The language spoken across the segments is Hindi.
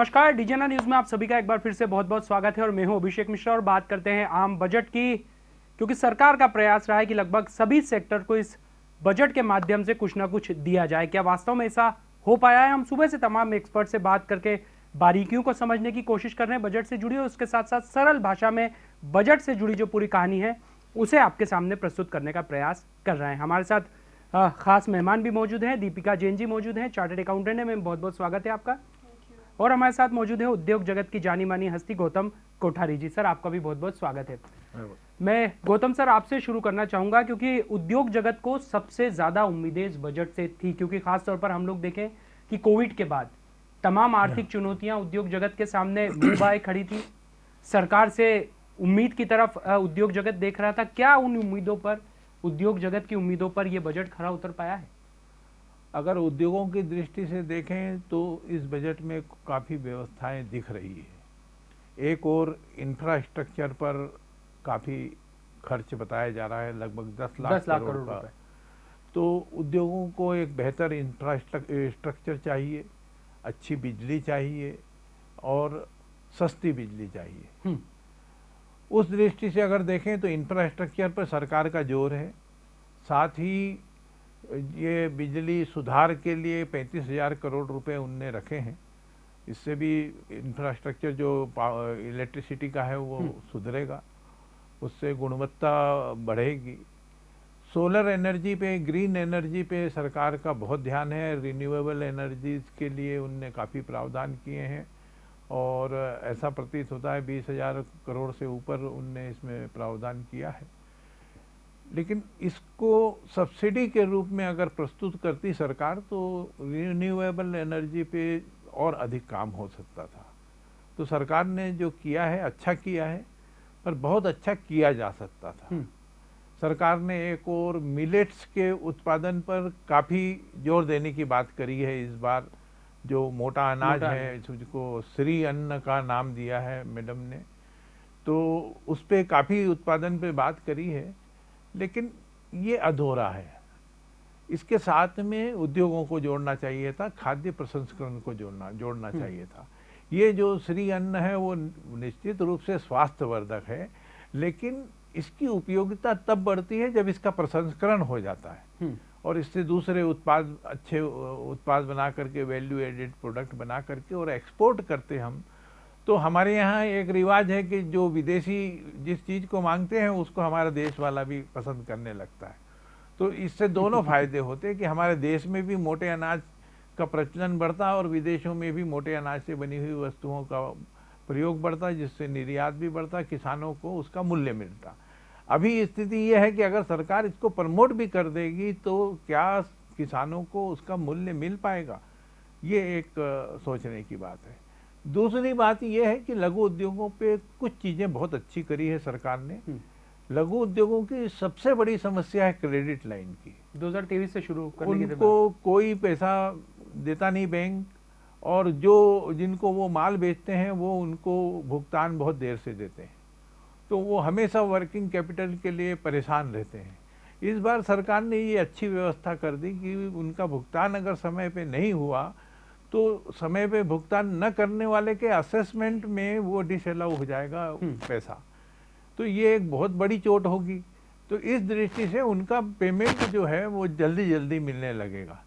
नमस्कार, डीजेना न्यूज में आप सभी का एक बार फिर से बहुत बहुत स्वागत है और मैं हूं अभिषेक मिश्रा और बात करते हैं आम बजट की। क्योंकि सरकार का प्रयास रहा है कि लगभग सभी सेक्टर को इस बजट के माध्यम से कुछ ना कुछ दिया जाए। क्या वास्तव में ऐसा हो पाया है? हम सुबह से तमाम एक्सपर्ट से बात करके बारीकियों को समझने की कोशिश कर रहे हैं बजट से जुड़ी, और उसके साथ साथ सरल भाषा में बजट से जुड़ी जो पूरी कहानी है उसे आपके सामने प्रस्तुत करने का प्रयास कर रहे हैं। हमारे साथ खास मेहमान भी मौजूद हैं, दीपिका जैन जी मौजूद हैं, चार्टर्ड अकाउंटेंट है। मैम, बहुत बहुत स्वागत है आपका। और हमारे साथ मौजूद है उद्योग जगत की जानी मानी हस्ती गौतम कोठारी जी। सर, आपका भी बहुत बहुत स्वागत है। मैं गौतम सर आपसे शुरू करना चाहूंगा, क्योंकि उद्योग जगत को सबसे ज्यादा उम्मीदें इस बजट से थी, क्योंकि खासतौर पर हम लोग देखें कि कोविड के बाद तमाम आर्थिक चुनौतियां उद्योग जगत के सामने मुंह बाए खड़ी थी। सरकार से उम्मीद की तरफ उद्योग जगत देख रहा था। क्या उन उम्मीदों पर, उद्योग जगत की उम्मीदों पर यह बजट खरा उतर पाया है? अगर उद्योगों की दृष्टि से देखें तो इस बजट में काफ़ी व्यवस्थाएं दिख रही है। एक और इंफ्रास्ट्रक्चर पर काफ़ी खर्च बताया जा रहा है, लगभग 10 लाख करोड़ का। तो उद्योगों को एक बेहतर इंफ्रास्ट्रक्चर चाहिए, अच्छी बिजली चाहिए और सस्ती बिजली चाहिए। उस दृष्टि से अगर देखें तो इंफ्रास्ट्रक्चर पर सरकार का जोर है। साथ ही ये बिजली सुधार के लिए 35,000 करोड़ रुपए उनने रखे हैं। इससे भी इंफ्रास्ट्रक्चर जो इलेक्ट्रिसिटी का है वो सुधरेगा, उससे गुणवत्ता बढ़ेगी। सोलर एनर्जी पे, ग्रीन एनर्जी पे सरकार का बहुत ध्यान है। रिन्यूएबल एनर्जीज के लिए उनने काफ़ी प्रावधान किए हैं और ऐसा प्रतीत होता है 20,000 करोड़ से ऊपर उनने इसमें प्रावधान किया है। लेकिन इसको सब्सिडी के रूप में अगर प्रस्तुत करती सरकार तो रिन्यूएबल एनर्जी पे और अधिक काम हो सकता था। तो सरकार ने जो किया है अच्छा किया है, पर बहुत अच्छा किया जा सकता था। सरकार ने एक और मिलेट्स के उत्पादन पर काफ़ी जोर देने की बात करी है इस बार। जो मोटा अनाज है, जिसको श्री अन्न का नाम दिया है मैडम ने, तो उस पर काफ़ी उत्पादन पे बात करी है। लेकिन ये अधूरा है। इसके साथ में उद्योगों को जोड़ना चाहिए था, खाद्य प्रसंस्करण को जोड़ना चाहिए था। ये जो श्री अन्न है वो निश्चित रूप से स्वास्थ्यवर्धक है, लेकिन इसकी उपयोगिता तब बढ़ती है जब इसका प्रसंस्करण हो जाता है और इससे दूसरे उत्पाद, अच्छे उत्पाद बना करके, वैल्यू एडेड प्रोडक्ट बना करके और एक्सपोर्ट करते हम। तो हमारे यहाँ एक रिवाज है कि जो विदेशी जिस चीज़ को मांगते हैं उसको हमारा देश वाला भी पसंद करने लगता है। तो इससे दोनों फायदे होते हैं कि हमारे देश में भी मोटे अनाज का प्रचलन बढ़ता और विदेशों में भी मोटे अनाज से बनी हुई वस्तुओं का प्रयोग बढ़ता, जिससे निर्यात भी बढ़ता, किसानों को उसका मूल्य मिलता। अभी स्थिति ये है कि अगर सरकार इसको प्रमोट भी कर देगी तो क्या किसानों को उसका मूल्य मिल पाएगा? ये एक सोचने की बात है। दूसरी बात यह है कि लघु उद्योगों पे कुछ चीज़ें बहुत अच्छी करी है सरकार ने। लघु उद्योगों की सबसे बड़ी समस्या है क्रेडिट लाइन की। 2023 से शुरू करने के बाद उनको कोई पैसा देता नहीं बैंक, और जो जिनको वो माल बेचते हैं वो उनको भुगतान बहुत देर से देते हैं। तो वो हमेशा वर्किंग कैपिटल के लिए परेशान रहते हैं। इस बार सरकार ने ये अच्छी व्यवस्था कर दी कि उनका भुगतान अगर समय पे नहीं हुआ तो समय पे भुगतान न करने वाले के असेसमेंट में वो डिसअलाउ हो जाएगा पैसा। तो ये एक बहुत बड़ी चोट होगी। तो इस दृष्टि से उनका पेमेंट जो है वो जल्दी जल्दी मिलने लगेगा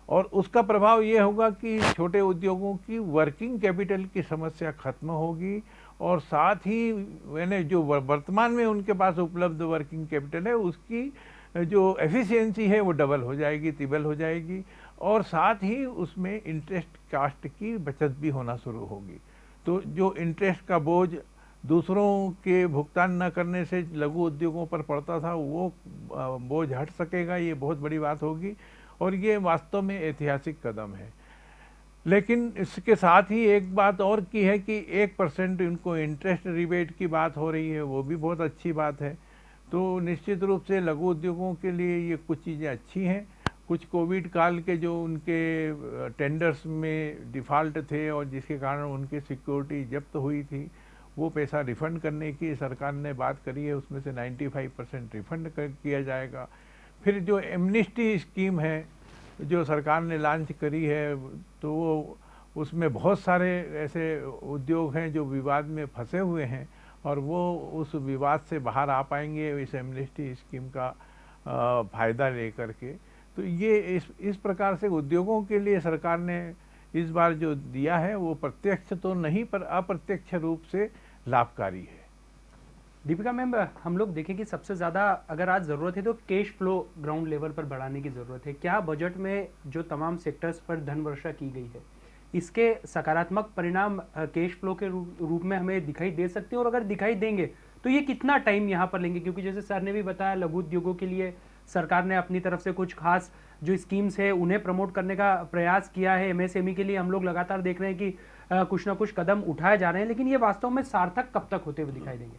और उसका प्रभाव ये होगा कि छोटे उद्योगों की वर्किंग कैपिटल की समस्या खत्म होगी और साथ ही मैंने जो वर्तमान में उनके पास उपलब्ध वर्किंग कैपिटल है उसकी जो एफिशिएंसी है वो डबल हो जाएगी, तिबल हो जाएगी, और साथ ही उसमें इंटरेस्ट कास्ट की बचत भी होना शुरू होगी। तो जो इंटरेस्ट का बोझ दूसरों के भुगतान न करने से लघु उद्योगों पर पड़ता था वो बोझ हट सकेगा। ये बहुत बड़ी बात होगी और ये वास्तव में ऐतिहासिक कदम है। लेकिन इसके साथ ही एक बात और की है कि 1% इनको इंटरेस्ट रिबेट की बात हो रही है, वो भी बहुत अच्छी बात है। तो निश्चित रूप से लघु उद्योगों के लिए ये कुछ चीज़ें अच्छी हैं। कुछ कोविड काल के जो उनके टेंडर्स में डिफ़ॉल्ट थे और जिसके कारण उनकी सिक्योरिटी जब्त हुई थी, वो पैसा रिफ़ंड करने की सरकार ने बात करी है। उसमें से 95% रिफ़ंड किया जाएगा। फिर जो एमनेस्टी स्कीम है जो सरकार ने लॉन्च करी है, तो वो उसमें बहुत सारे ऐसे उद्योग हैं जो विवाद में फंसे हुए हैं और वो उस विवाद से बाहर आ पाएंगे इस एमनेस्टी स्कीम का फ़ायदा लेकर के। तो ये इस प्रकार से उद्योगों के लिए सरकार ने इस बार जो दिया है वो प्रत्यक्ष तो नहीं पर अप्रत्यक्ष रूप से लाभकारी है। दीपिका मैम, हम लोग देखें कि सबसे ज़्यादा अगर आज ज़रूरत है तो कैश फ्लो ग्राउंड लेवल पर बढ़ाने की ज़रूरत है। क्या बजट में जो तमाम सेक्टर्स पर धन वर्षा की गई है इसके सकारात्मक परिणाम कैश फ्लो के रूप में हमें दिखाई दे सकते हैं, और अगर दिखाई देंगे तो ये कितना टाइम यहाँ पर लेंगे? क्योंकि जैसे सर ने भी बताया, लघु उद्योगों के लिए सरकार ने अपनी तरफ से कुछ खास जो स्कीम्स है उन्हें प्रमोट करने का प्रयास किया है। एमएसएमई के लिए हम लोग लगातार देख रहे हैं कि कुछ ना कुछ कदम उठाए जा रहे हैं, लेकिन ये वास्तव में सार्थक कब तक होते हुए दिखाई देंगे?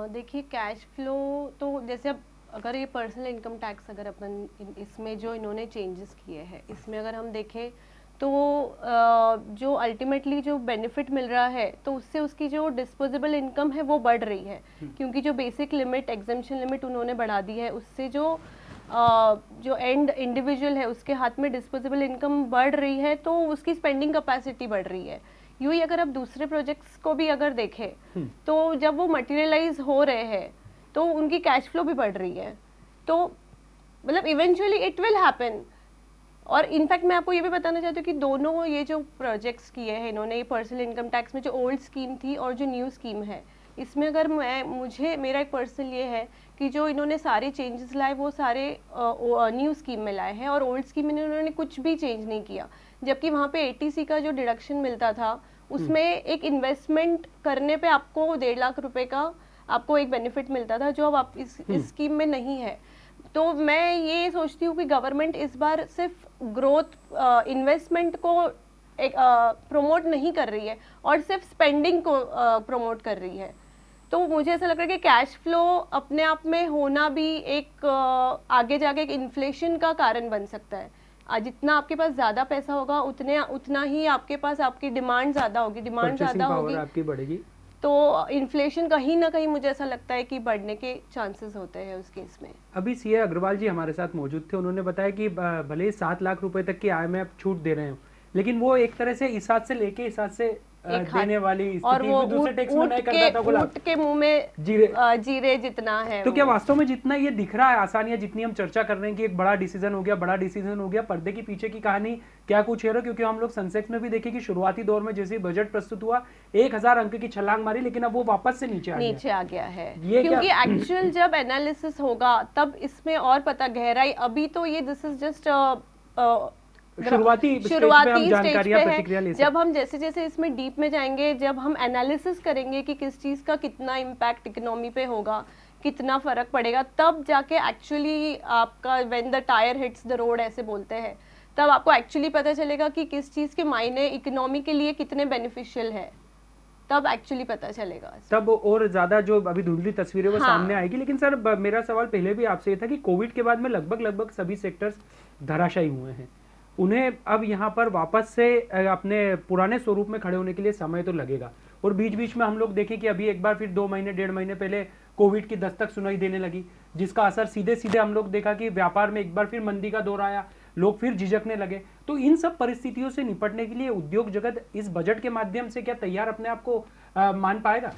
देखिए, कैश फ्लो तो जैसे अब अगर ये पर्सनल इनकम टैक्स अगर अपन इसमें जो इन्होंने चेंजेस किए हैं इसमें अगर हम देखें तो जो अल्टीमेटली जो बेनिफिट मिल रहा है तो उससे उसकी जो डिस्पोजेबल इनकम है वो बढ़ रही है, क्योंकि जो बेसिक लिमिट एग्जेम्पशन लिमिट उन्होंने बढ़ा दी है उससे जो एंड इंडिविजुअल है उसके हाथ में डिस्पोजेबल इनकम बढ़ रही है तो उसकी स्पेंडिंग कैपेसिटी बढ़ रही है। यूँ ही अगर आप दूसरे प्रोजेक्ट्स को भी अगर देखें तो जब वो मटेरियलाइज हो रहे हैं तो उनकी कैश फ्लो भी बढ़ रही है, तो मतलब इवेंचुअली इट विल हैपन। और इनफैक्ट मैं आपको ये भी बताना चाहती हूँ कि दोनों ये जो प्रोजेक्ट्स किए हैं इन्होंने, ये पर्सनल इनकम टैक्स में जो ओल्ड स्कीम थी और जो न्यू स्कीम है, इसमें अगर मेरा एक पर्सनल ये है कि जो इन्होंने सारे चेंजेस लाए वो सारे न्यू स्कीम में लाए हैं और ओल्ड स्कीम में इन्होंने कुछ भी चेंज नहीं किया। जबकि वहाँ पे एटीसी का जो डिडक्शन मिलता था उसमें एक इन्वेस्टमेंट करने पे आपको 1.5 लाख रुपए का आपको एक बेनिफिट मिलता था, जो अब आप इस स्कीम में नहीं है। तो मैं ये सोचती हूँ कि गवर्नमेंट इस बार सिर्फ ग्रोथ इन्वेस्टमेंट को एक प्रमोट नहीं कर रही है और सिर्फ स्पेंडिंग को प्रमोट कर रही है। तो मुझे ऐसा लग रहा है कि कैश फ्लो अपने आप में होना भी एक आगे जाके एक इन्फ्लेशन का कारण बन सकता है। जितना आपके पास ज़्यादा पैसा होगा उतना ही आपके पास आपकी डिमांड ज़्यादा होगी, डिमांड ज़्यादा होगी आपकी बढ़ेगी, तो इन्फ्लेशन कहीं ना कहीं मुझे ऐसा लगता है कि बढ़ने के चांसेस होते हैं उस केस में। अभी सीए अग्रवाल जी हमारे साथ मौजूद थे, उन्होंने बताया कि भले ही 7 लाख रुपए तक की आईएमएफ छूट दे रहे हो, लेकिन वो एक तरह से इस हाथ से लेके इस हाथ से देने वाली और वो दूसरे टैक्स में नहीं करता था, ऊँट के मुंह में जीरे जितना है। तो क्या वास्तव में जितना ये दिख रहा है आसानियां, जितनी हम चर्चा कर रहे हैं कि एक बड़ा डिसीजन हो गया, पर्दे के पीछे की कहानी क्या कुछ है? क्योंकि हम लोग सेंसेक्स में भी देखे कि शुरुआती दौर में जैसे बजट प्रस्तुत हुआ 1000 अंक की छलांग मारी, लेकिन अब वो वापस से नीचे आ गया है। क्योंकि एक्चुअल जब एनालिसिस होगा तब इसमें और पता गहराई, अभी तो ये दिस इज जस्ट शुरुआती स्टेज पे है। जब हम जैसे जैसे इसमें डीप में जाएंगे, जब हम एनालिसिस करेंगे कि किस चीज का कितना इम्पैक्ट इकोनॉमी पे होगा, कितना फर्क पड़ेगा, तब जाके एक्चुअली आपका when the tyre hits the road ऐसे बोलते हैं, तब आपको एक्चुअली पता चलेगा कि किस चीज के मायने इकोनॉमी के लिए कितने बेनिफिशियल है, तब एक्चुअली पता चलेगा। तब और ज्यादा जो अभी धुंधली तस्वीरें वो सामने आएगी। लेकिन सर मेरा सवाल पहले भी आपसे ये था कि कोविड के बाद में लगभग सभी सेक्टर्स धराशायी हुए हैं, उन्हें अब यहाँ पर वापस से अपने पुराने स्वरूप में खड़े होने के लिए समय तो लगेगा, और बीच बीच में हम लोग देखें कि अभी एक बार फिर 2 महीने 1.5 महीने पहले कोविड की दस्तक सुनाई देने लगी, जिसका असर सीधे सीधे हम लोग देखा कि व्यापार में एक बार फिर मंदी का दौर आया, लोग फिर झिझकने लगे। तो इन सब परिस्थितियों से निपटने के लिए उद्योग जगत इस बजट के माध्यम से क्या तैयार अपने आप को मान पाएगा?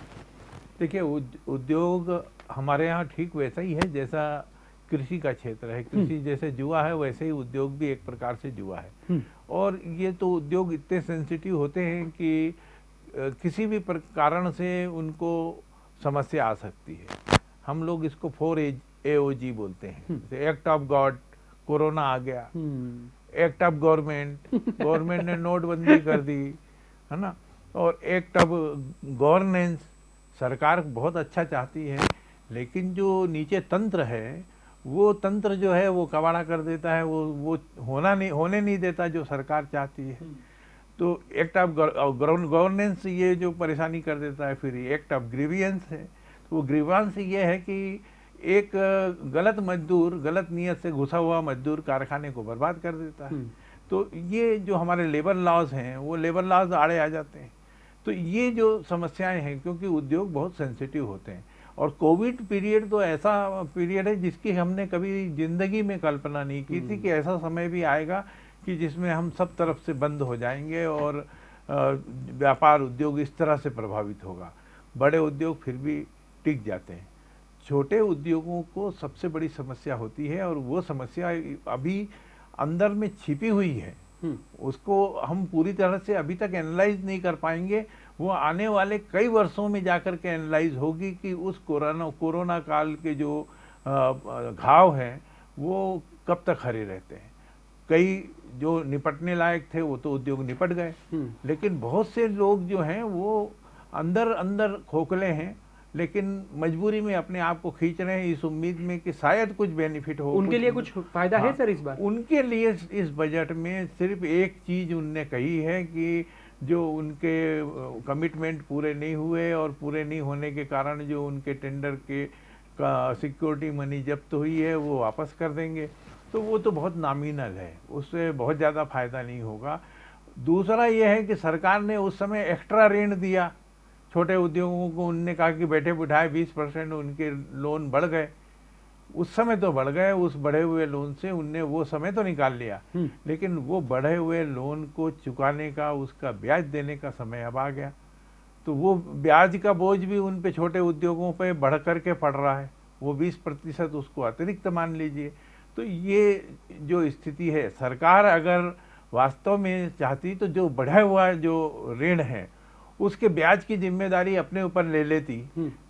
देखिए, उद्योग हमारे यहाँ ठीक वैसा ही है जैसा कृषि का क्षेत्र है। कृषि जैसे जुआ है वैसे ही उद्योग भी एक प्रकार से जुआ है। और ये तो उद्योग इतने सेंसिटिव होते हैं कि किसी भी कारण से उनको समस्या आ सकती है। हम लोग इसको 4AOG बोलते हैं। एक्ट ऑफ गॉड, कोरोना आ गया, एक्ट ऑफ गवर्नमेंट ने नोटबंदी कर दी, है ना, और एक्ट ऑफ गवर्नेंस, सरकार बहुत अच्छा चाहती है लेकिन जो नीचे तंत्र है वो तंत्र जो है वो कबाड़ा कर देता है, वो होने नहीं देता जो सरकार चाहती है। तो एक्ट ऑफ गवर्नेंस ये जो परेशानी कर देता है। फिर एक्ट ऑफ ग्रीवियंस है, तो वो ग्रीवांस ये है कि एक गलत मजदूर, गलत नियत से घुसा हुआ मजदूर कारखाने को बर्बाद कर देता है। तो ये जो हमारे लेबर लॉज हैं वो लेबर लॉज आड़े आ जाते हैं। तो ये जो समस्याएं हैं, क्योंकि उद्योग बहुत सेंसिटिव होते हैं, और कोविड पीरियड तो ऐसा पीरियड है जिसकी हमने कभी जिंदगी में कल्पना नहीं की थी कि ऐसा समय भी आएगा कि जिसमें हम सब तरफ से बंद हो जाएंगे और व्यापार उद्योग इस तरह से प्रभावित होगा। बड़े उद्योग फिर भी टिक जाते हैं, छोटे उद्योगों को सबसे बड़ी समस्या होती है और वो समस्या अभी अंदर में छिपी हुई है। उसको हम पूरी तरह से अभी तक एनालाइज नहीं कर पाएंगे। वो आने वाले कई वर्षों में जाकर के एनालाइज होगी कि उस कोरोना काल के जो घाव हैं वो कब तक हरे रहते हैं। कई जो निपटने लायक थे वो तो उद्योग निपट गए, लेकिन बहुत से लोग जो हैं वो अंदर अंदर खोखले हैं, लेकिन मजबूरी में अपने आप को खींच रहे हैं इस उम्मीद में कि शायद कुछ बेनिफिट हो। उनके लिए कुछ फायदा है सर इस बार? उनके लिए इस बजट में सिर्फ एक चीज उनने कही है कि जो उनके कमिटमेंट पूरे नहीं हुए और पूरे नहीं होने के कारण जो उनके टेंडर के का सिक्योरिटी मनी जब्त हुई है वो वापस कर देंगे। तो वो तो बहुत नामिनल है, उससे बहुत ज़्यादा फायदा नहीं होगा। दूसरा ये है कि सरकार ने उस समय एक्स्ट्रा ऋण दिया छोटे उद्योगों को। उनने कहा कि बैठे बिठाए 20% उनके लोन बढ़ गए, उस समय तो बढ़ गए, उस बढ़े हुए लोन से उनने वो समय तो निकाल लिया, लेकिन वो बढ़े हुए लोन को चुकाने का, उसका ब्याज देने का समय अब आ गया। तो वो ब्याज का बोझ भी उन पे छोटे उद्योगों पे बढ़ करके पड़ रहा है, वो 20% उसको अतिरिक्त मान लीजिए। तो ये जो स्थिति है, सरकार अगर वास्तव में चाहती तो जो बढ़ा हुआ जो ऋण है उसके ब्याज की जिम्मेदारी अपने ऊपर ले लेती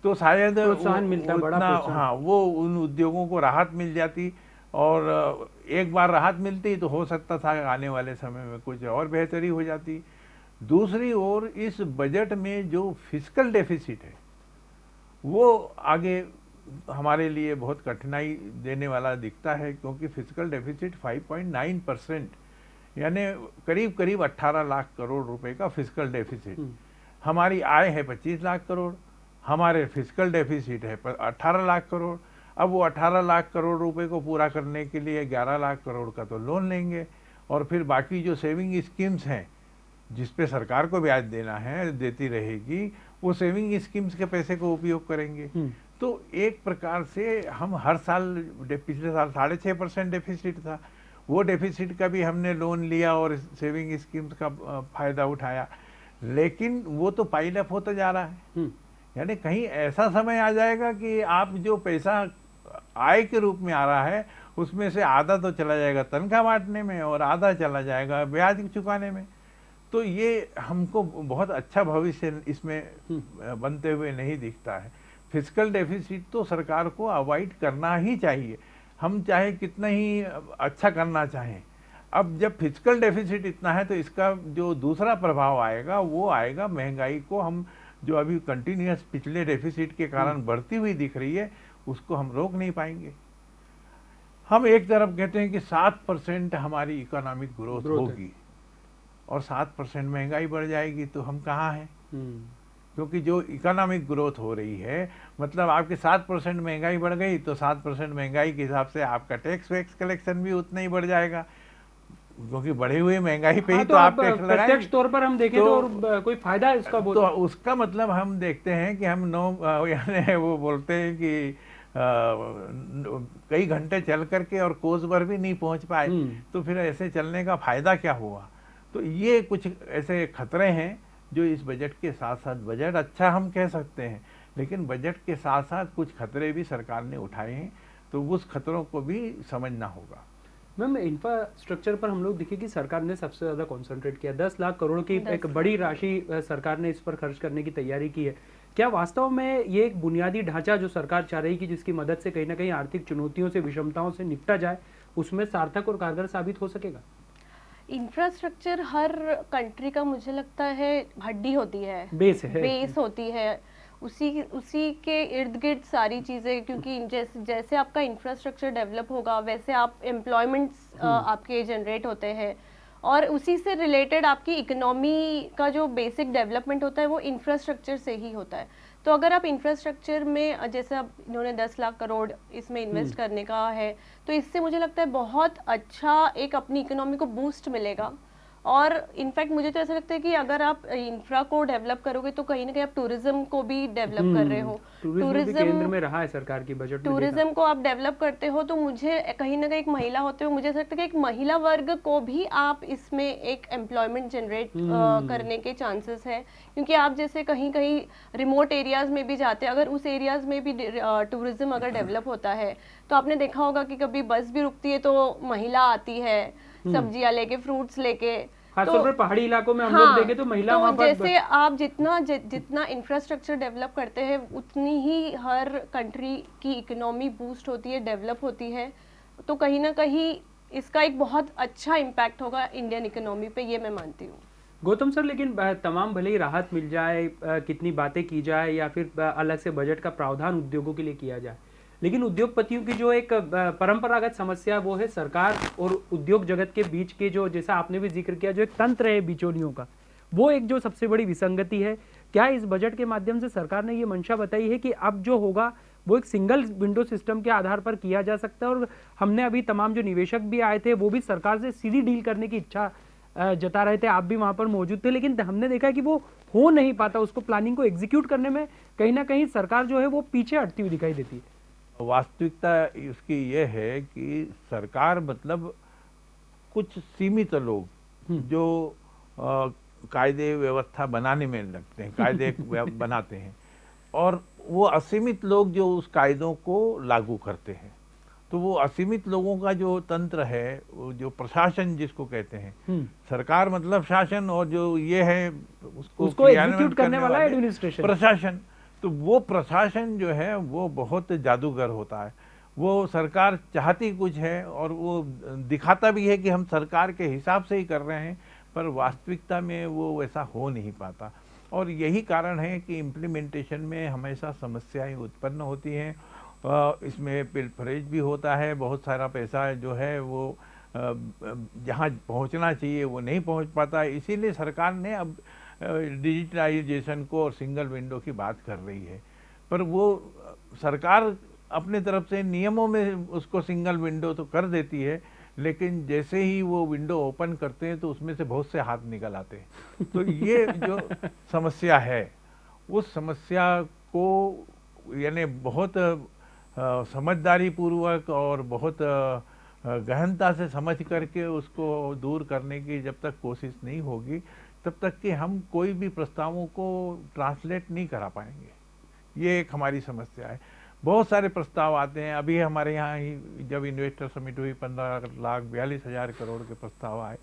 तो शायद प्रोत्साहन मिलता, बड़ा प्रोत्साहन। हाँ, वो उन उद्योगों को राहत मिल जाती और एक बार राहत मिलती तो हो सकता था आने वाले समय में कुछ और बेहतरी हो जाती। दूसरी ओर इस बजट में जो फिस्कल डेफिसिट है वो आगे हमारे लिए बहुत कठिनाई देने वाला दिखता है, क्योंकि फिस्कल डेफिसिट 5.9% यानी करीब करीब 18 लाख करोड़ रुपए का फिस्कल डेफिसिट। हमारी आय है 25 लाख करोड़, हमारे फिस्कल डेफिसिट है 18 लाख करोड़। अब वो 18 लाख करोड़ रुपए को पूरा करने के लिए 11 लाख करोड़ का तो लोन लेंगे और फिर बाकी जो सेविंग स्कीम्स हैं जिस पे सरकार को ब्याज देना है, देती रहेगी, वो सेविंग स्कीम्स के पैसे को उपयोग करेंगे। तो एक प्रकार से हम हर साल, पिछले साल 6.5% डेफिसिट था, वो डेफिसिट का भी हमने लोन लिया और सेविंग स्कीम्स का फायदा उठाया, लेकिन वो तो पाइल अप होता जा रहा है। यानी कहीं ऐसा समय आ जाएगा कि आप जो पैसा आय के रूप में आ रहा है उसमें से आधा तो चला जाएगा तनख्वाह बांटने में और आधा चला जाएगा ब्याज चुकाने में। तो ये हमको बहुत अच्छा भविष्य इसमें बनते हुए नहीं दिखता है। फिस्कल डेफिसिट तो सरकार को अवॉइड करना ही चाहिए, हम चाहे कितना ही अच्छा करना चाहें। अब जब फिस्कल डेफिसिट इतना है तो इसका जो दूसरा प्रभाव आएगा वो आएगा महंगाई को। हम जो अभी कंटिन्यूअस पिछले डेफिसिट के कारण बढ़ती हुई दिख रही है उसको हम रोक नहीं पाएंगे। हम एक तरफ कहते हैं कि 7% हमारी इकोनॉमिक ग्रोथ होगी और 7% महंगाई बढ़ जाएगी, तो हम कहाँ हैं? क्योंकि जो इकोनॉमिक ग्रोथ हो रही है, मतलब आपके 7% महंगाई बढ़ गई तो 7% महंगाई के हिसाब से आपका टैक्स वैक्स कलेक्शन भी उतना ही बढ़ जाएगा, क्योंकि बढ़े हुए महंगाई पे ही तो आप टैक्स लगाएंगे। प्रत्यक्ष तौर पर हम देखें तो कोई फायदा है इसका? तो उसका मतलब हम देखते हैं कि हम यानी वो बोलते हैं कि कई घंटे चल करके और कोस पर भी नहीं पहुंच पाए, तो फिर ऐसे चलने का फायदा क्या हुआ? तो ये कुछ ऐसे खतरे हैं जो इस बजट के साथ साथ, बजट अच्छा हम कह सकते हैं, लेकिन बजट के साथ साथ कुछ खतरे भी सरकार ने उठाए हैं, तो उस खतरों को भी समझना होगा। मैम, इंफ्रास्ट्रक्चर पर हम लोग देखिए कि सरकार ने सबसे ज़्यादा कंसंट्रेट किया, 10 लाख करोड़ की एक बड़ी राशि सरकार ने इस पर खर्च करने की तैयारी की है। क्या वास्तव में ये एक बुनियादी ढांचा जो सरकार चाह रही कि जिसकी मदद से कहीं ना कहीं आर्थिक चुनौतियों से, विषमताओं से निपटा जाए, उसमें सार्थक और कारगर साबित हो सकेगा? इंफ्रास्ट्रक्चर हर कंट्री का मुझे लगता है हड्डी होती है, बेस होती है, उसी के इर्द गिर्द सारी चीज़ें, क्योंकि जैसे आपका इंफ्रास्ट्रक्चर डेवलप होगा वैसे आप एम्प्लॉयमेंट्स आपके जनरेट होते हैं और उसी से रिलेटेड आपकी इकोनॉमी का जो बेसिक डेवलपमेंट होता है वो इंफ्रास्ट्रक्चर से ही होता है। तो अगर आप इंफ्रास्ट्रक्चर में, जैसे अब इन्होंने 10 लाख करोड़ इसमें इन्वेस्ट करने का है, तो इससे मुझे लगता है बहुत अच्छा एक अपनी इकोनॉमी को बूस्ट मिलेगा और इनफैक्ट मुझे तो ऐसा लगता है कि अगर आप इंफ्रा को डेवलप करोगे तो कहीं ना कहीं आप टूरिज्म को भी डेवलप कर रहे हो। टूरिज्म भी केंद्र में रहा है सरकार की बजट में, टूरिज्म को आप डेवलप करते हो तो मुझे कहीं ना कहीं एक महिला होते हुए मुझे ऐसा लगता है कि एक महिला वर्ग को भी आप इसमें एक एम्प्लॉयमेंट जनरेट करने के चांसेस है, क्योंकि आप जैसे कहीं कहीं रिमोट एरियाज में भी जाते हैं, अगर उस एरियाज में भी टूरिज्म अगर डेवलप होता है तो आपने देखा होगा कि कभी बस भी रुकती है तो महिला आती है सब्जियां लेके, फ्रूट्स लेके। खासतौर पर पहाड़ी इलाकों में हम लोग देखें तो महिला वहां पर जैसे आप जितना इंफ्रास्ट्रक्चर डेवलप करते हैं उतनी ही हर कंट्री की इकोनॉमी बूस्ट होती है, डेवलप होती है, तो कहीं ना कहीं इसका एक बहुत अच्छा इम्पैक्ट होगा इंडियन इकोनॉमी पे, ये मैं मानती हूँ। गौतम सर, लेकिन तमाम भले ही राहत मिल जाए, कितनी बातें की जाए या फिर अलग से बजट का प्रावधान उद्योगों के लिए किया जाए, लेकिन उद्योगपतियों की जो एक परंपरागत समस्या वो है सरकार और उद्योग जगत के बीच के जो, जैसा आपने भी जिक्र किया, जो एक तंत्र है बिचौलियों का, वो एक जो सबसे बड़ी विसंगति है। क्या इस बजट के माध्यम से सरकार ने ये मंशा बताई है कि अब जो होगा वो एक सिंगल विंडो सिस्टम के आधार पर किया जा सकता है? और हमने अभी तमाम जो निवेशक भी आए थे वो भी सरकार से सीधी डील करने की इच्छा जता रहे थे, आप भी वहां पर मौजूद थे, लेकिन हमने देखा कि वो हो नहीं पाता, उसको प्लानिंग को एग्जीक्यूट करने में कहीं ना कहीं सरकार जो है वो पीछे हटती हुई दिखाई देती है। वास्तविकता इसकी ये है कि सरकार मतलब कुछ सीमित लोग जो कायदे व्यवस्था बनाने में लगते हैं, कायदे बनाते हैं, और वो असीमित लोग जो उस कायदों को लागू करते हैं। तो वो असीमित लोगों का जो तंत्र है, वो जो प्रशासन जिसको कहते हैं, सरकार मतलब शासन, और जो ये है उसको एग्जीक्यूट करने वाला एडमिनिस्ट्रेशन, प्रशासन। तो वो प्रशासन जो है वो बहुत जादूगर होता है। वो सरकार चाहती कुछ है और वो दिखाता भी है कि हम सरकार के हिसाब से ही कर रहे हैं, पर वास्तविकता में वो वैसा हो नहीं पाता। और यही कारण है कि इम्प्लीमेंटेशन में हमेशा समस्याएं उत्पन्न होती हैं। इसमें पिलफरेज भी होता है, बहुत सारा पैसा जो है वो जहाँ पहुँचना चाहिए वो नहीं पहुँच पाता। इसीलिए सरकार ने अब डिजिटलाइजेशन को और सिंगल विंडो की बात कर रही है, पर वो सरकार अपने तरफ से नियमों में उसको सिंगल विंडो तो कर देती है, लेकिन जैसे ही वो विंडो ओपन करते हैं तो उसमें से बहुत से हाथ निकल आते हैं। तो ये जो समस्या है, उस समस्या को यानी बहुत समझदारी पूर्वक और बहुत गहनता से समझ करके उसको दूर करने की जब तक कोशिश नहीं होगी, तब तक कि हम कोई भी प्रस्तावों को ट्रांसलेट नहीं करा पाएंगे। ये एक हमारी समस्या है। बहुत सारे प्रस्ताव आते हैं। अभी हमारे यहाँ ही जब इन्वेस्टर समिट हुई 15,42,000 करोड़ के प्रस्ताव आए।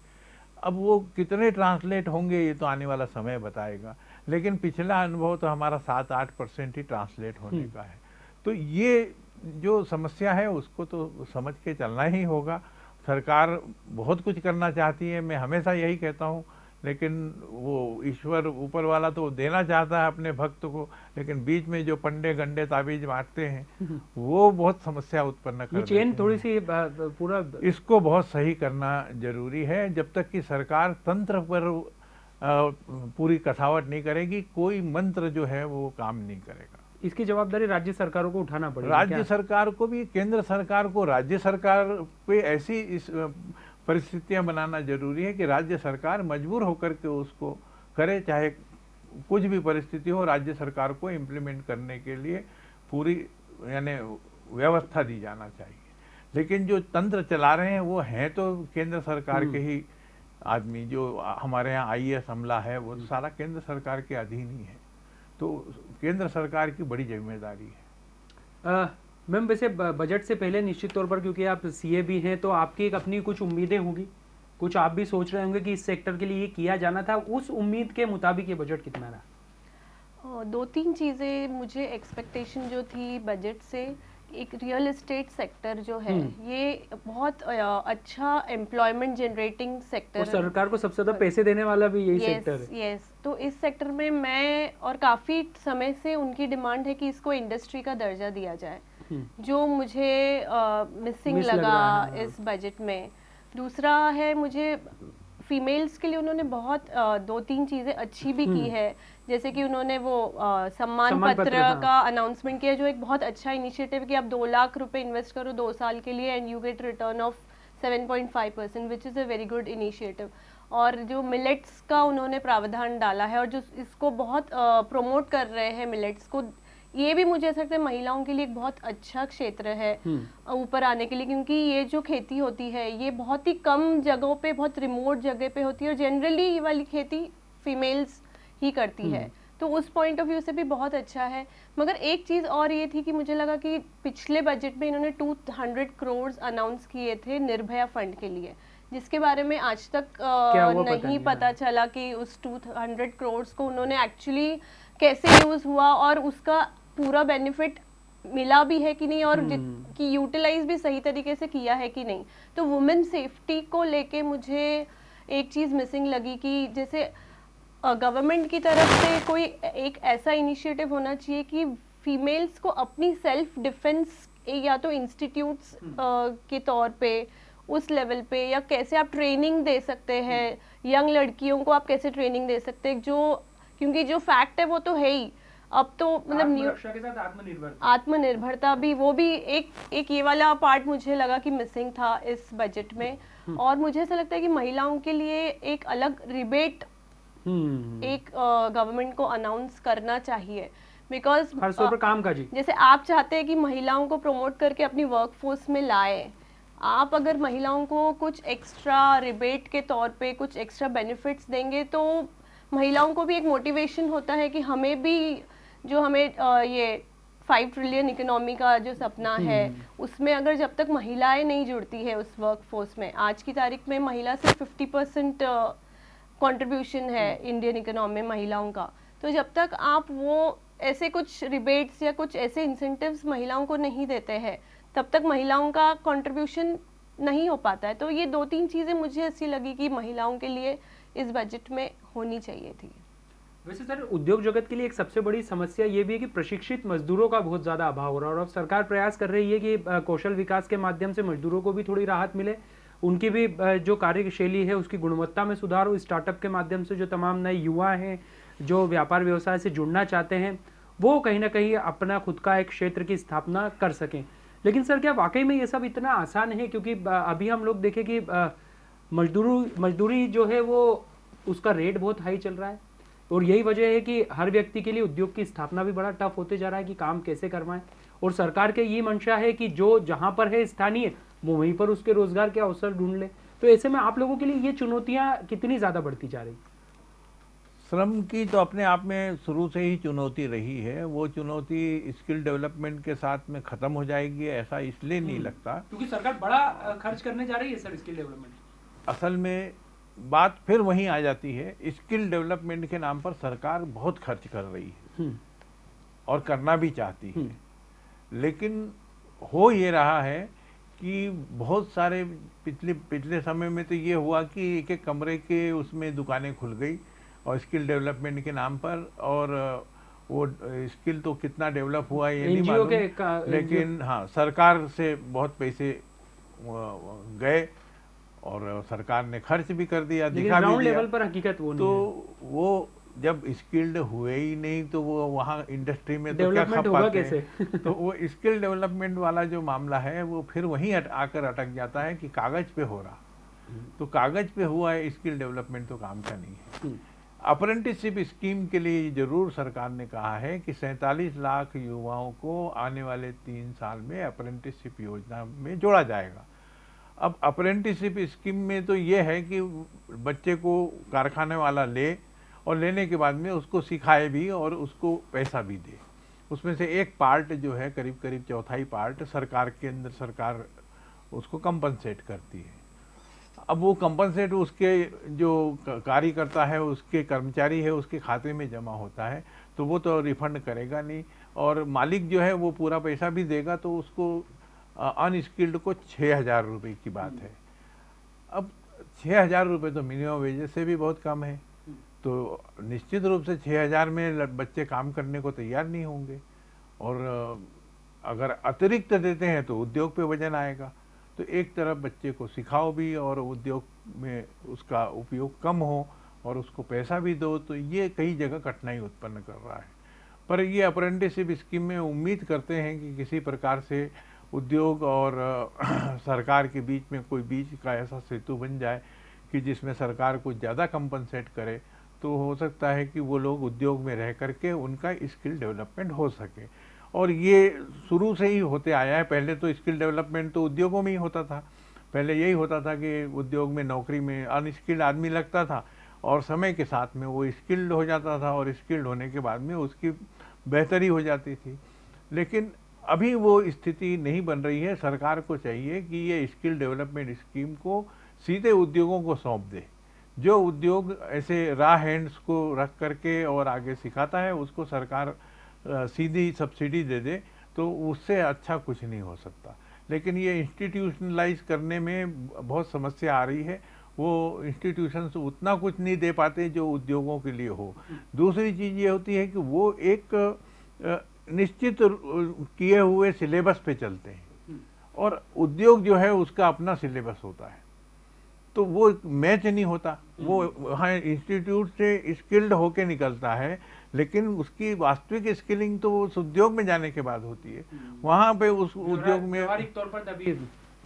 अब वो कितने ट्रांसलेट होंगे ये तो आने वाला समय बताएगा, लेकिन पिछला अनुभव तो हमारा 7-8% ही ट्रांसलेट होने का है। तो ये जो समस्या है उसको तो समझ के चलना ही होगा। सरकार बहुत कुछ करना चाहती है, मैं हमेशा यही कहता हूँ, लेकिन वो ईश्वर ऊपर वाला तो देना चाहता है अपने भक्त को, लेकिन बीच में जो पंडे गंडे ताबीज बांटते हैं वो बहुत समस्या उत्पन्न कर देते हैं। चेन थोड़ी सी पूरा इसको बहुत सही करना जरूरी है। जब तक कि सरकार तंत्र पर पूरी कसावट नहीं करेगी, कोई मंत्र जो है वो काम नहीं करेगा। इसकी जवाबदारी राज्य सरकारों को उठाना पड़ेगा। राज्य सरकार को भी, केंद्र सरकार को राज्य सरकार पे ऐसी इस परिस्थितियां बनाना जरूरी है कि राज्य सरकार मजबूर होकर के उसको करे, चाहे कुछ भी परिस्थिति हो। राज्य सरकार को इम्प्लीमेंट करने के लिए पूरी यानी व्यवस्था दी जाना चाहिए। लेकिन जो तंत्र चला रहे हैं वो हैं तो केंद्र सरकार के ही आदमी। जो हमारे यहाँ IAS अमला है वो सारा केंद्र सरकार के अधीन ही है, तो केंद्र सरकार की बड़ी जिम्मेदारी है। मैम, वैसे बजट से पहले निश्चित तौर पर, क्योंकि आप CA भी हैं, तो आपकी एक अपनी कुछ उम्मीदें होंगी, कुछ आप भी सोच रहे होंगे कि इस सेक्टर के लिए ये किया जाना था। उस उम्मीद के मुताबिक ये बजट कितना रहा? 2-3 चीज़ें मुझे एक्सपेक्टेशन जो थी बजट से, एक रियल एस्टेट सेक्टर जो है ये बहुत अच्छा एम्प्लॉयमेंट जनरेटिंग सेक्टर और सरकार को सबसे ज्यादा पैसे देने वाला भी यही सेक्टर है। यस, तो इस सेक्टर में मैं और काफ़ी समय से उनकी डिमांड है कि इसको इंडस्ट्री का दर्जा दिया जाए, जो मुझे मिसिंग लगा इस बजट में। दूसरा है, मुझे फीमेल्स के लिए उन्होंने बहुत 2-3 चीज़ें अच्छी भी की है, जैसे कि उन्होंने वो सम्मान पत्र का अनाउंसमेंट किया, जो एक बहुत अच्छा इनिशिएटिव कि आप 2 लाख रुपए इन्वेस्ट करो 2 साल के लिए and you get return of 7.5%, which is a very good initiative. और जो मिलेट्स का उन्होंने प्रावधान डाला है और जो इसको बहुत प्रमोट कर रहे हैं मिलेट्स को, ये भी मुझे ऐसा लगता है महिलाओं के लिए एक बहुत अच्छा क्षेत्र है ऊपर आने के लिए, क्योंकि ये जो खेती होती है ये बहुत ही कम जगहों पे, बहुत रिमोट जगह पे होती है और जनरली ये वाली खेती फीमेल्स ही करती है, तो उस पॉइंट ऑफ व्यू से भी बहुत अच्छा है। मगर एक चीज़ और ये थी कि मुझे लगा कि पिछले बजट में इन्होंने 200 करोड़ अनाउंस किए थे निर्भया फंड के लिए, जिसके बारे में आज तक नहीं पता चला कि उस 200 करोड़ को उन्होंने एक्चुअली कैसे यूज़ हुआ और उसका पूरा बेनिफिट मिला भी है कि नहीं, और कि यूटिलाइज भी सही तरीके से किया है कि नहीं। तो वुमेन सेफ्टी को लेके मुझे एक चीज़ मिसिंग लगी कि जैसे गवर्नमेंट की तरफ से कोई एक ऐसा इनिशिएटिव होना चाहिए कि फीमेल्स को अपनी सेल्फ डिफेंस या तो इंस्टीट्यूट्स के तौर पे उस लेवल पे, या कैसे आप ट्रेनिंग दे सकते हैं यंग लड़कियों को, आप कैसे ट्रेनिंग दे सकते हैं, जो क्योंकि जो फैक्ट है वो तो है ही, अब तो मतलब आत्मरक्षा के साथ आत्मनिर्भरता भी, वो भी एक ये वाला पार्ट मुझे लगा कि मिसिंग था इस बजट में। और मुझे ऐसा लगता है कि महिलाओं के लिए एक अलग रिबेट एक गवर्नमेंट को अनाउंस करना चाहिए, बिकॉज हर स्तर पर काम का जी, जैसे आप चाहते हैं कि महिलाओं को प्रमोट करके अपनी वर्कफोर्स में लाए, आप अगर महिलाओं को कुछ एक्स्ट्रा रिबेट के तौर पे कुछ एक्स्ट्रा बेनिफिट्स देंगे तो महिलाओं को भी एक मोटिवेशन होता है कि हमें भी जो हमें ये 5 ट्रिलियन इकोनॉमी का जो सपना है उसमें अगर जब तक महिलाएं नहीं जुड़ती है उस वर्कफोर्स में, आज की तारीख में महिला सिर्फ 50% कंट्रीब्यूशन है इंडियन इकोनॉमी में महिलाओं का, तो जब तक आप वो ऐसे कुछ रिबेट्स या कुछ ऐसे इंसेंटिव्स महिलाओं को नहीं देते हैं तब तक महिलाओं का कंट्रीब्यूशन नहीं हो पाता है। तो ये 2-3 चीज़ें मुझे ऐसी लगी कि महिलाओं के लिए इस बजट में होनी चाहिए थी। वैसे सर उद्योग जगत के लिए एक सबसे बड़ी समस्या ये भी है कि प्रशिक्षित मजदूरों का बहुत ज़्यादा अभाव हो रहा है, और अब सरकार प्रयास कर रही है कि कौशल विकास के माध्यम से मजदूरों को भी थोड़ी राहत मिले, उनकी भी जो कार्यशैली है उसकी गुणवत्ता में सुधार हो। स्टार्टअप के माध्यम से जो तमाम नए युवा हैं जो व्यापार व्यवसाय से जुड़ना चाहते हैं वो कहीं ना कहीं अपना खुद का एक क्षेत्र की स्थापना कर सकें। लेकिन सर क्या वाकई में ये सब इतना आसान है? क्योंकि अभी हम लोग देखें कि मजदूरी जो है वो उसका रेट बहुत हाई चल रहा है, और यही वजह है कि हर व्यक्ति के लिए उद्योग की स्थापना भी बड़ा टफ होते जा रहा है कि काम कैसे करवाएं। और सरकार के ये मंशा है कि जो जहां पर है स्थानीय वो वहीं पर उसके रोजगार के अवसर ढूंढ ले। तो ऐसे में आप लोगों के लिए ये चुनौतियां कितनी ज़्यादा बढ़ती जा रही? श्रम की तो अपने आप में शुरू से ही चुनौती रही है, वो चुनौती स्किल डेवलपमेंट के साथ में ख़त्म हो जाएगी ऐसा इसलिए नहीं लगता, क्योंकि सरकार बड़ा खर्च करने जा रही है सर स्किल डेवलपमेंट। असल में बात फिर वहीं आ जाती है, स्किल डेवलपमेंट के नाम पर सरकार बहुत खर्च कर रही है और करना भी चाहती है, लेकिन हो ये रहा है कि बहुत सारे पिछले समय में तो ये हुआ कि एक एक कमरे के उसमें दुकानें खुल गई और स्किल डेवलपमेंट के नाम पर, और वो स्किल तो कितना डेवलप हुआ ये नहीं मालूम, लेकिन हाँ सरकार से बहुत पैसे गए और सरकार ने खर्च भी कर दिया, दिखा भी दिया। लेवल पर हकीकत वो तो नहीं है। वो जब स्किल्ड हुए ही नहीं तो वो वहाँ इंडस्ट्री में तो क्या खप पाते हैं। तो वो स्किल डेवलपमेंट वाला जो मामला है वो फिर वहीं आकर अटक जाता है कि कागज पे हो रहा, तो कागज पे हुआ है, स्किल डेवलपमेंट तो काम का नहीं है। अप्रेंटिसशिप स्कीम के लिए जरूर सरकार ने कहा है कि 47 लाख युवाओं को आने वाले 3 साल में अप्रेंटिसशिप योजना में जोड़ा जाएगा। अब अप्रेंटिसशिप स्कीम में तो ये है कि बच्चे को कारखाने वाला ले और लेने के बाद में उसको सिखाए भी और उसको पैसा भी दे। उसमें से एक पार्ट जो है करीब करीब चौथाई पार्ट सरकार के अंदर सरकार उसको कंपनसेट करती है। अब वो कंपनसेट उसके जो कार्य करता है, उसके कर्मचारी है, उसके खाते में जमा होता है, तो वो तो रिफंड करेगा नहीं, और मालिक जो है वो पूरा पैसा भी देगा, तो उसको अनस्किल्ड को 6,000 रुपये की बात है। अब 6,000 रुपये तो मिनिमम वेजेस से भी बहुत कम है, तो निश्चित रूप से 6,000 में बच्चे काम करने को तैयार नहीं होंगे, और अगर अतिरिक्त देते हैं तो उद्योग पे वजन आएगा। तो एक तरफ बच्चे को सिखाओ भी और उद्योग में उसका उपयोग कम हो और उसको पैसा भी दो, तो ये कई जगह कठिनाई उत्पन्न कर रहा है। पर ये अप्रेंटिसशिप स्कीम में उम्मीद करते हैं कि किसी प्रकार से उद्योग और सरकार के बीच में कोई बीच का ऐसा सेतु बन जाए कि जिसमें सरकार कुछ ज़्यादा कंपनसेट करे, तो हो सकता है कि वो लोग उद्योग में रह करके उनका स्किल डेवलपमेंट हो सके। और ये शुरू से ही होते आया है। पहले तो स्किल डेवलपमेंट तो उद्योगों में ही होता था। पहले यही होता था कि उद्योग में नौकरी में अनस्किल्ड आदमी लगता था और समय के साथ में वो स्किल्ड हो जाता था और स्किल्ड होने के बाद में उसकी बेहतरी हो जाती थी। लेकिन अभी वो स्थिति नहीं बन रही है। सरकार को चाहिए कि ये स्किल डेवलपमेंट स्कीम को सीधे उद्योगों को सौंप दे। जो उद्योग ऐसे रॉ हैंड्स को रख करके और आगे सिखाता है, उसको सरकार सीधी सब्सिडी दे दे, तो उससे अच्छा कुछ नहीं हो सकता। लेकिन ये इंस्टीट्यूशनलाइज करने में बहुत समस्या आ रही है। वो इंस्टीट्यूशंस उतना कुछ नहीं दे पाते जो उद्योगों के लिए हो। दूसरी चीज़ ये होती है कि वो एक निश्चित किए हुए सिलेबस पे चलते हैं और उद्योग जो है उसका अपना सिलेबस होता है, तो वो मैच नहीं होता। वो वहाँ इंस्टीट्यूट से स्किल्ड होके निकलता है, लेकिन उसकी वास्तविक स्किलिंग तो उस उद्योग में जाने के बाद होती है। वहाँ पे उस उद्योग में व्यावहारिक तौर पर तभी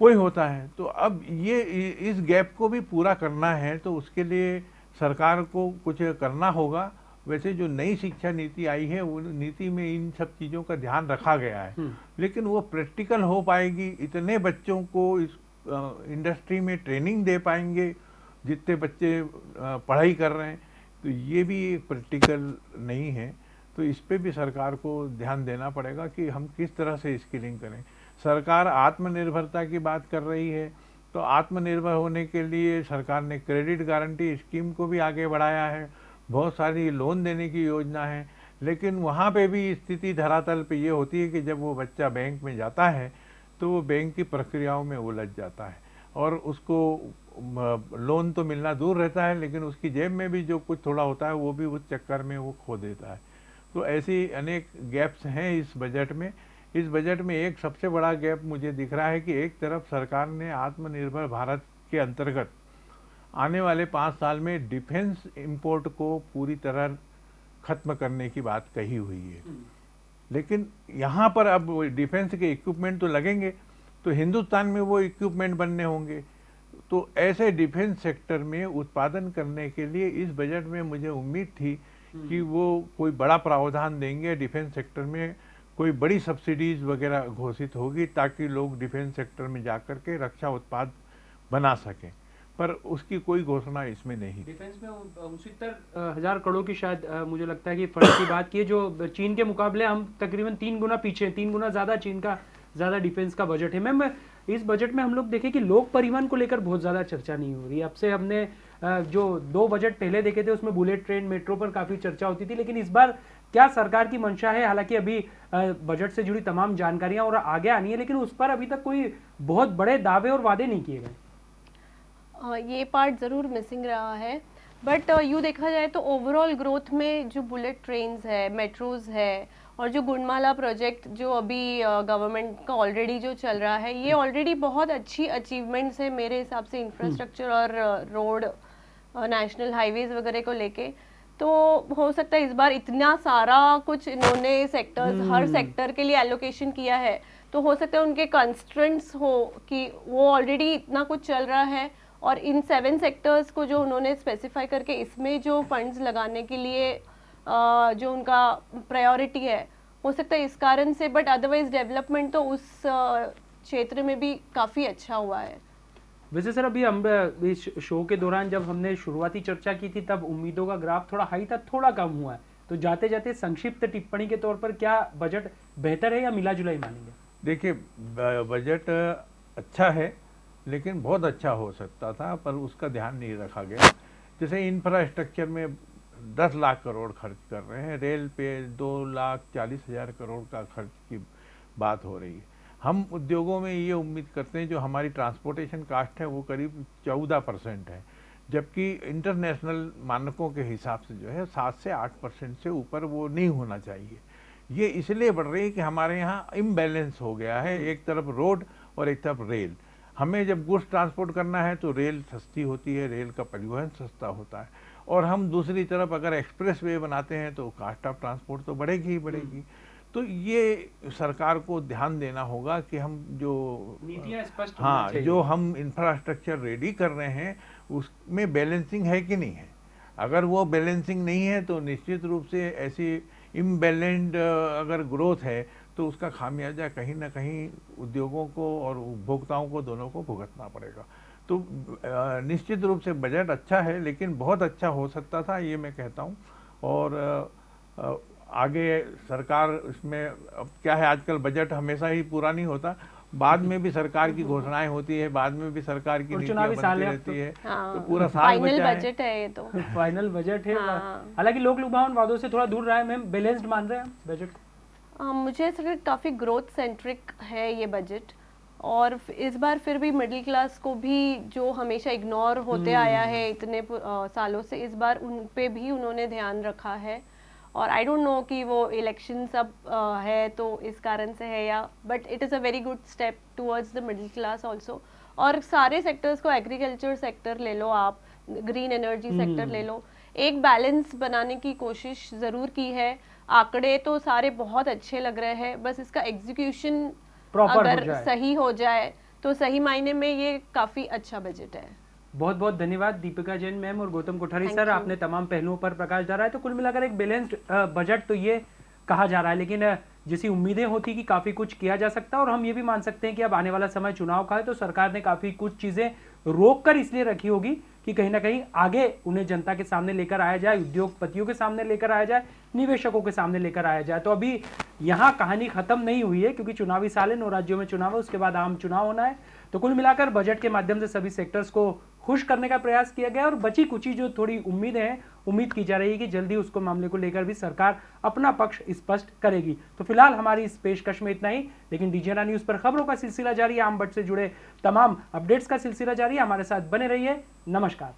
कोई होता है। तो अब ये इस गैप को भी पूरा करना है, तो उसके लिए सरकार को कुछ करना होगा। वैसे जो नई शिक्षा नीति आई है, वो नीति में इन सब चीज़ों का ध्यान रखा गया है, लेकिन वो प्रैक्टिकल हो पाएगी? इतने बच्चों को इस इंडस्ट्री में ट्रेनिंग दे पाएंगे जितने बच्चे पढ़ाई कर रहे हैं? तो ये भी एक प्रैक्टिकल नहीं है। तो इस पे भी सरकार को ध्यान देना पड़ेगा कि हम किस तरह से स्किलिंग करें। सरकार आत्मनिर्भरता की बात कर रही है, तो आत्मनिर्भर होने के लिए सरकार ने क्रेडिट गारंटी स्कीम को भी आगे बढ़ाया है। बहुत सारी लोन देने की योजना है, लेकिन वहाँ पे भी स्थिति धरातल पे ये होती है कि जब वो बच्चा बैंक में जाता है तो वो बैंक की प्रक्रियाओं में उलझ जाता है और उसको लोन तो मिलना दूर रहता है, लेकिन उसकी जेब में भी जो कुछ थोड़ा होता है वो भी उस चक्कर में वो खो देता है। तो ऐसी अनेक गैप्स हैं इस बजट में। इस बजट में एक सबसे बड़ा गैप मुझे दिख रहा है कि एक तरफ सरकार ने आत्मनिर्भर भारत के अंतर्गत आने वाले 5 साल में डिफेंस इंपोर्ट को पूरी तरह खत्म करने की बात कही हुई है, लेकिन यहाँ पर अब डिफेंस के इक्विपमेंट तो लगेंगे, तो हिंदुस्तान में वो इक्विपमेंट बनने होंगे। तो ऐसे डिफेंस सेक्टर में उत्पादन करने के लिए इस बजट में मुझे उम्मीद थी कि वो कोई बड़ा प्रावधान देंगे। डिफेंस सेक्टर में कोई बड़ी सब्सिडीज वगैरह घोषित होगी ताकि लोग डिफेंस सेक्टर में जाकर के रक्षा उत्पाद बना सकें, पर उसकी कोई घोषणा इसमें नहीं। डिफेंस में 69,000 करोड़ की शायद मुझे लगता है कि फंड की बात की है, जो चीन के मुकाबले हम तकरीबन 3 गुना पीछे, 3 गुना ज़्यादा चीन का ज़्यादा डिफेंस का बजट है। मैम, इस बजट में हम लोग देखें कि लोक परिवहन को लेकर बहुत ज़्यादा चर्चा नहीं हो रही। अब से हमने जो 2 बजट पहले देखे थे उसमें बुलेट ट्रेन, मेट्रो पर काफ़ी चर्चा होती थी, लेकिन इस बार क्या सरकार की मंशा है? हालांकि अभी बजट से जुड़ी तमाम जानकारियां और आगे आनी है, लेकिन उस पर अभी तक कोई बहुत बड़े दावे और वादे नहीं किए गए। ये पार्ट ज़रूर मिसिंग रहा है, बट यूँ देखा जाए तो ओवरऑल ग्रोथ में जो बुलेट ट्रेन्स है, मेट्रोज़ है और जो गुणमाला प्रोजेक्ट जो अभी गवर्नमेंट का ऑलरेडी जो चल रहा है, ये ऑलरेडी बहुत अच्छी अचीवमेंट्स है मेरे हिसाब से इंफ्रास्ट्रक्चर और रोड नेशनल हाईवेज वगैरह को लेके। तो हो सकता है इस बार इतना सारा कुछ इन्होंने सेक्टर्स, हर सेक्टर के लिए एलोकेशन किया है, तो हो सकता है उनके कंस्ट्रेंट्स हो कि वो ऑलरेडी इतना कुछ चल रहा है और इन 7 सेक्टर्स को जो उन्होंने स्पेसिफाई करके इसमें जो फंड्स लगाने के लिए जो उनका प्रायोरिटी है, हो सकता है इस कारण से। बट अदरवाइज डेवलपमेंट तो उस क्षेत्र में भी काफ़ी अच्छा हुआ है। वैसे सर, अभी हम इस शो के दौरान जब हमने शुरुआती चर्चा की थी तब उम्मीदों का ग्राफ थोड़ा हाई था, थोड़ा कम हुआ है। तो जाते जाते संक्षिप्त टिप्पणी के तौर पर क्या बजट बेहतर है या मिला जुला ही मानेंगे? देखिए, बजट अच्छा है, लेकिन बहुत अच्छा हो सकता था, पर उसका ध्यान नहीं रखा गया। जैसे इंफ्रास्ट्रक्चर में 10 लाख करोड़ खर्च कर रहे हैं, रेल पे 2,40,000 करोड़ का खर्च की बात हो रही है। हम उद्योगों में ये उम्मीद करते हैं जो हमारी ट्रांसपोर्टेशन कास्ट है वो करीब 14% है, जबकि इंटरनेशनल मानकों के हिसाब से जो है 7 से 8% से ऊपर वो नहीं होना चाहिए। ये इसलिए बढ़ रही है कि हमारे यहाँ इम्बैलेंस हो गया है, एक तरफ रोड और एक तरफ रेल। हमें जब गुड्स ट्रांसपोर्ट करना है तो रेल सस्ती होती है, रेल का परिवहन सस्ता होता है, और हम दूसरी तरफ अगर एक्सप्रेस वे बनाते हैं तो कास्ट ऑफ ट्रांसपोर्ट तो बढ़ेगी ही बढ़ेगी। तो ये सरकार को ध्यान देना होगा कि हम जो नीतियां स्पष्ट होना हाँ, चाहिए। जो हम इंफ्रास्ट्रक्चर रेडी कर रहे हैं उसमें बैलेंसिंग है कि नहीं है। अगर वो बैलेंसिंग नहीं है तो निश्चित रूप से ऐसी इम्बैलेंस्ड अगर ग्रोथ है तो उसका खामियाजा कहीं ना कहीं उद्योगों को और उपभोक्ताओं को दोनों को भुगतना पड़ेगा। तो निश्चित रूप से बजट अच्छा है, लेकिन बहुत अच्छा हो सकता था, ये मैं कहता हूँ। और आगे सरकार इसमें, अब क्या है, आजकल बजट हमेशा ही पूरा नहीं होता, बाद में भी सरकार की घोषणाएं होती है, बाद में भी सरकार की और नीतियां चुनावी साल बनती है अब रहती तो। है। हाँ, तो पूरा साल फाइनल बचा है। बजट है ये तो। फाइनल बजट है। हाँ। हालांकि लोक लुभावन वादों से थोड़ा दूर रहा है। मैम, बैलेंस्ड मान रहे हैं बजट को? मुझे ऐसा लगता है काफ़ी ग्रोथ सेंट्रिक है ये बजट, और इस बार फिर भी मिडिल क्लास को भी, जो हमेशा इग्नोर होते आया है इतने सालों से, इस बार उन पे भी उन्होंने ध्यान रखा है। और आई डोंट नो कि वो इलेक्शन सब है तो इस कारण से है या, but it is a very good step towards the middle class also. और सारे सेक्टर्स को, एग्रीकल्चर सेक्टर ले लो आप, ग्रीन एनर्जी सेक्टर ले लो, एक बैलेंस बनाने की कोशिश ज़रूर की है। आंकड़े तो सारे बहुत अच्छे लग रहे हैं, बस इसका एग्जीक्यूशन अगर सही हो जाए तो सही मायने में ये काफ़ी अच्छा बजट है। बहुत बहुत धन्यवाद दीपिका जैन मैम और गौतम कोठारी सर, आपने तमाम पहलुओं पर प्रकाश डाला है। तो कुल मिलाकर एक बैलेंस्ड बजट तो ये कहा जा रहा है, लेकिन जैसी उम्मीदें होती कि काफ़ी कुछ किया जा सकता है। और हम ये भी मान सकते हैं कि अब आने वाला समय चुनाव का है, तो सरकार ने काफ़ी कुछ चीज़ें रोक कर इसलिए रखी होगी कि कहीं ना कहीं आगे उन्हें जनता के सामने लेकर आया जाए, उद्योगपतियों के सामने लेकर आया जाए, निवेशकों के सामने लेकर आया जाए। तो अभी यहाँ कहानी खत्म नहीं हुई है, क्योंकि चुनावी साल है, 9 राज्यों में चुनाव है, उसके बाद आम चुनाव होना है। तो कुल मिलाकर बजट के माध्यम से सभी सेक्टर्स को खुश करने का प्रयास किया गया, और बची कुची जो थोड़ी उम्मीदें हैं, उम्मीद की जा रही है कि जल्दी उसको मामले को लेकर भी सरकार अपना पक्ष स्पष्ट करेगी। तो फिलहाल हमारी इस पेशकश में इतना ही, लेकिन डीजीएनआर न्यूज पर खबरों का सिलसिला जारी है, आम बजट से जुड़े तमाम अपडेट्स का सिलसिला जारी है। हमारे साथ बने रहिए। नमस्कार।